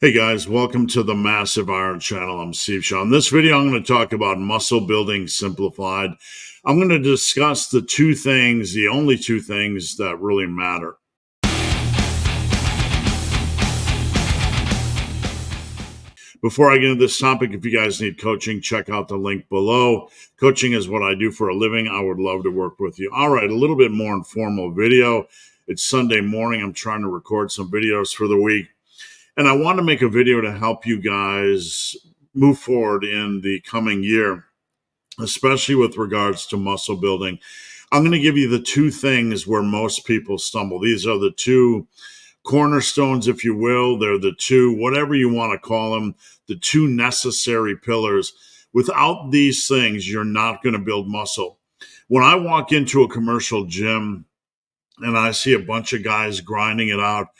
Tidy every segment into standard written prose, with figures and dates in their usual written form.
Hey guys, welcome to the Massive Iron Channel. I'm Steve Shaw. In this video, I'm going to talk about muscle building simplified. I'm going to discuss the only two things that really matter. Before I get into this topic, if you guys need coaching, check out the link below. Coaching is what I do for a living. I would love to work with you. All right, a little bit more informal video. It's Sunday morning. I'm trying to record some videos for the week. And I want to make a video to help you guys move forward in the coming year, especially with regards to muscle building. I'm going to give you the two things where most people stumble. These are the two cornerstones, if you will. They're the two, whatever you want to call them, the two necessary pillars. Without these things, you're not going to build muscle. When I walk into a commercial gym and I see a bunch of guys grinding it out,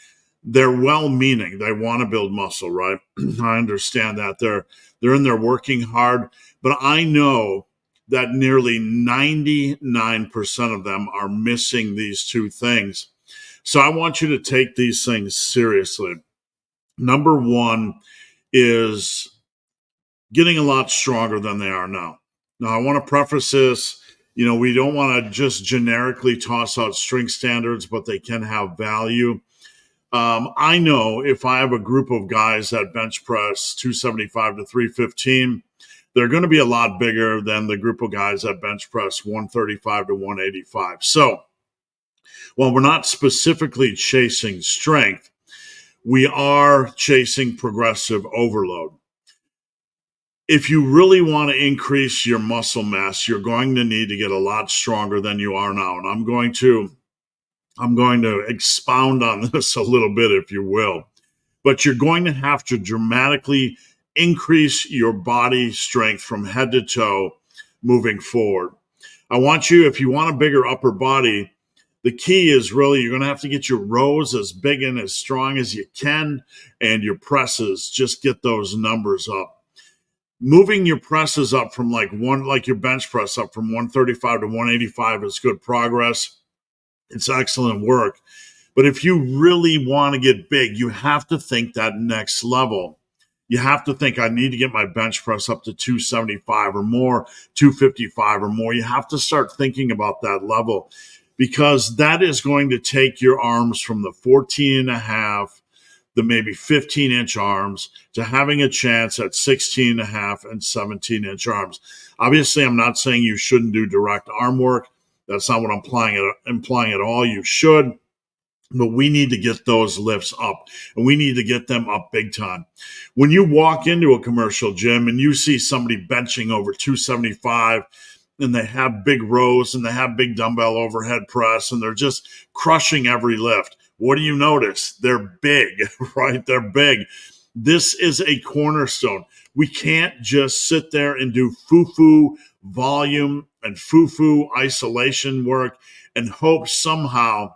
they're well-meaning. They want to build muscle, right? I understand that. They're in there working hard, but I know that nearly 99% of them are missing these two things. So I want you to take these things seriously. Number one is getting a lot stronger than they are now. Now, I want to preface this. We don't want to just generically toss out strength standards, but they can have value. I know if I have a group of guys that bench press 275 to 315, they're going to be a lot bigger than the group of guys that bench press 135 to 185. So while we're not specifically chasing strength, we are chasing progressive overload. If you really want to increase your muscle mass, you're going to need to get a lot stronger than you are now. And I'm going to expound on this a little bit, if you will. But you're going to have to dramatically increase your body strength from head to toe moving forward. If you want a bigger upper body, the key is really you're going to have to get your rows as big and as strong as you can, and your presses, just get those numbers up. Moving your presses up from like your bench press up from 135 to 185 is good progress. It's excellent work. But if you really want to get big, you have to think that next level. You have to think, I need to get my bench press up to 275 or more, 255 or more. You have to start thinking about that level, because that is going to take your arms from the 14 and a half, the maybe 15-inch arms, to having a chance at 16 and a half and 17-inch arms. Obviously, I'm not saying you shouldn't do direct arm work. That's not what I'm implying at all. You should, but we need to get those lifts up, and we need to get them up big time. When you walk into a commercial gym and you see somebody benching over 275, and they have big rows and they have big dumbbell overhead press, and they're just crushing every lift, what do you notice? They're big, right? They're big. This is a cornerstone. We can't just sit there and do foo-foo volume and foo-foo isolation work and hope somehow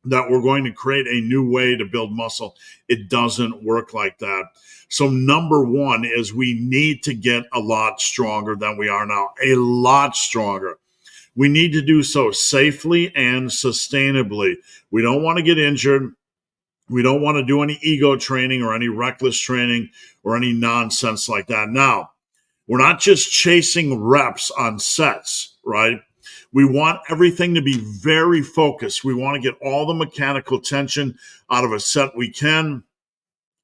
that we're going to create a new way to build muscle. It doesn't work like that. So number one is we need to get a lot stronger than we are now, a lot stronger. We need to do so safely and sustainably. We don't want to get injured. We don't want to do any ego training or any reckless training or any nonsense like that. Now, we're not just chasing reps on sets, right? We want everything to be very focused. We want to get all the mechanical tension out of a set we can.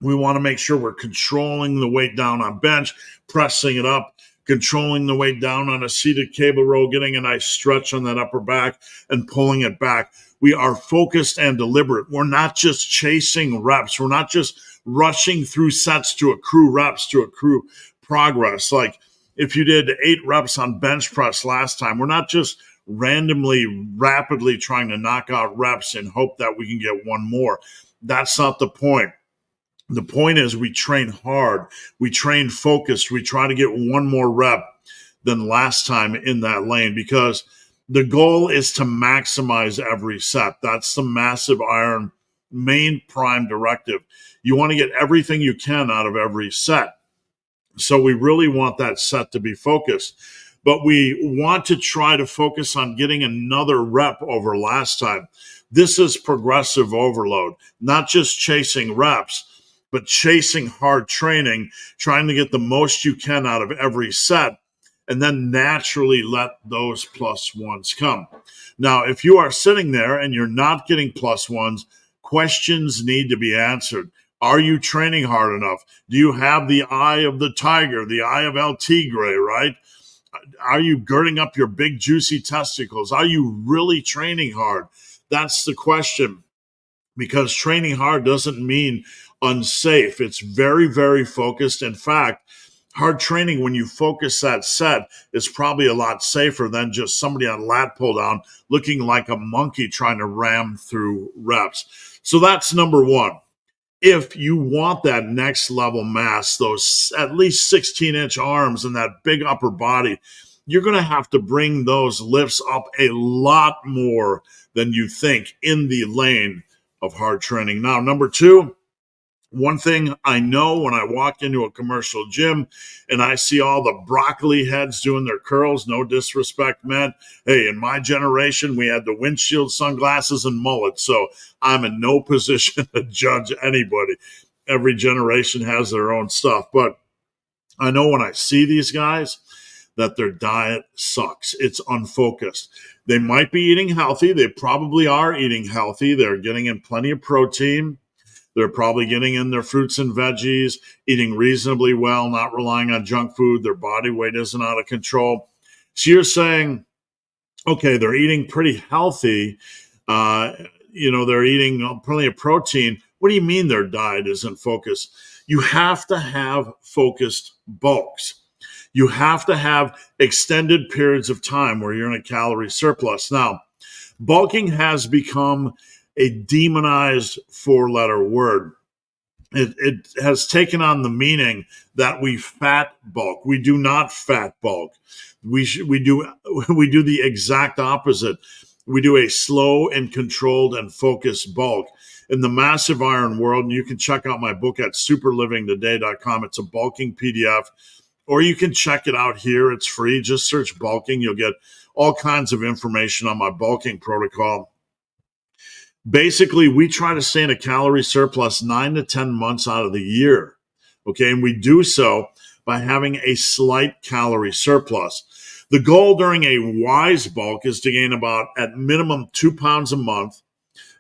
We want to make sure we're controlling the weight down on bench, pressing it up, controlling the weight down on a seated cable row, getting a nice stretch on that upper back and pulling it back. We are focused and deliberate. We're not just chasing reps. We're not just rushing through sets to accrue reps, to accrue progress. Like if you did 8 reps on bench press last time, we're not just randomly, rapidly trying to knock out reps and hope that we can get one more. That's not the point. The point is we train hard, we train focused, we try to get one more rep than last time in that lane, because the goal is to maximize every set. That's the Massive Iron main prime directive. You want to get everything you can out of every set. So we really want that set to be focused. But we want to try to focus on getting another rep over last time. This is progressive overload, not just chasing reps. but chasing hard training, trying to get the most you can out of every set, and then naturally let those plus ones come. Now, if you are sitting there and you're not getting plus ones, questions need to be answered. Are you training hard enough? Do you have the eye of the tiger, the eye of El Tigre, right? Are you girding up your big, juicy testicles? Are you really training hard? That's the question, because training hard doesn't mean unsafe. It's very, very focused. In fact, hard training, when you focus that set, is probably a lot safer than just somebody on lat pull down looking like a monkey trying to ram through reps. So that's number one. If you want that next level mass, those at least 16-inch arms and that big upper body, you're going to have to bring those lifts up a lot more than you think in the lane of hard training. Now, number two, one thing I know when I walk into a commercial gym and I see all the broccoli heads doing their curls, no disrespect meant. Hey, in my generation, we had the windshield sunglasses and mullets, so I'm in no position to judge anybody. Every generation has their own stuff, but I know when I see these guys that their diet sucks. It's unfocused. They might be eating healthy. They probably are eating healthy. They're getting in plenty of protein. They're probably getting in their fruits and veggies, eating reasonably well, not relying on junk food. Their body weight isn't out of control. So you're saying, okay, they're eating pretty healthy. They're eating plenty of protein. What do you mean their diet isn't focused? You have to have focused bulks. You have to have extended periods of time where you're in a calorie surplus. Now, bulking has become a demonized four-letter word. It has taken on the meaning that we fat bulk. We do not fat bulk. We do the exact opposite. We do a slow and controlled and focused bulk. In the massive iron world, and you can check out my book at superlivingtoday.com. It's a bulking PDF, or you can check it out here. It's free. Just search bulking. You'll get all kinds of information on my bulking protocol. Basically, we try to stay in a calorie surplus 9 to 10 months out of the year. Okay, and we do so by having a slight calorie surplus. The goal during a wise bulk is to gain about, at minimum, 2 pounds a month,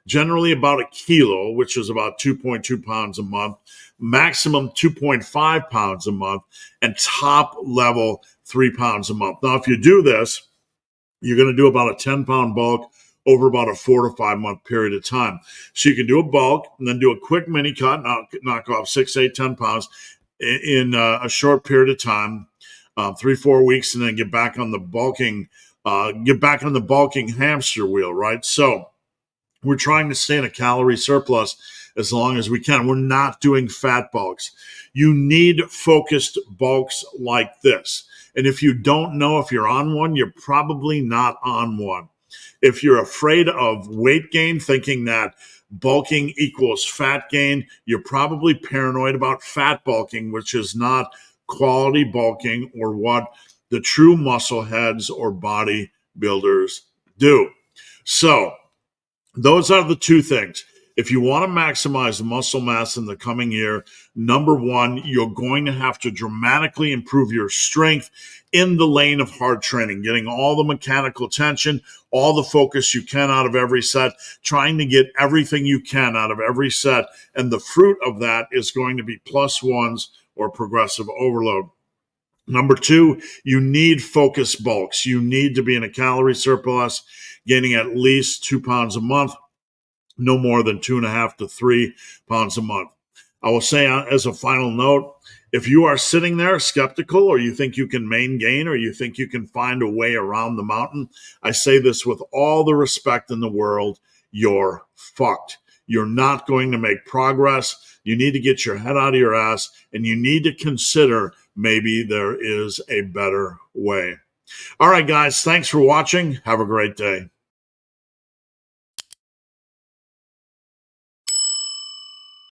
generally about a kilo, which is about 2.2 pounds a month, maximum 2.5 pounds a month, and top level 3 pounds a month. Now, if you do this, you're going to do about a 10-pound bulk over about a 4 to 5 month period of time. So you can do a bulk and then do a quick mini cut, knock off 6, 8, 10 pounds in a short period of time, 3-4 weeks, and then get back on the bulking hamster wheel, right? So we're trying to stay in a calorie surplus as long as we can. We're not doing fat bulks. You need focused bulks like this. And if you don't know if you're on one, you're probably not on one. If you're afraid of weight gain, thinking that bulking equals fat gain, you're probably paranoid about fat bulking, which is not quality bulking or what the true muscle heads or bodybuilders do. So those are the two things. If you want to maximize muscle mass in the coming year, number one, you're going to have to dramatically improve your strength in the lane of hard training, getting all the mechanical tension, all the focus you can out of every set, trying to get everything you can out of every set. And the fruit of that is going to be plus ones or progressive overload. Number two, you need focus bulks. You need to be in a calorie surplus, gaining at least 2 pounds a month, no more than 2.5 to 3 pounds a month. I will say as a final note, if you are sitting there skeptical, or you think you can main gain, or you think you can find a way around the mountain, I say this with all the respect in the world, you're fucked. You're not going to make progress. You need to get your head out of your ass, and you need to consider maybe there is a better way. All right, guys, thanks for watching. Have a great day.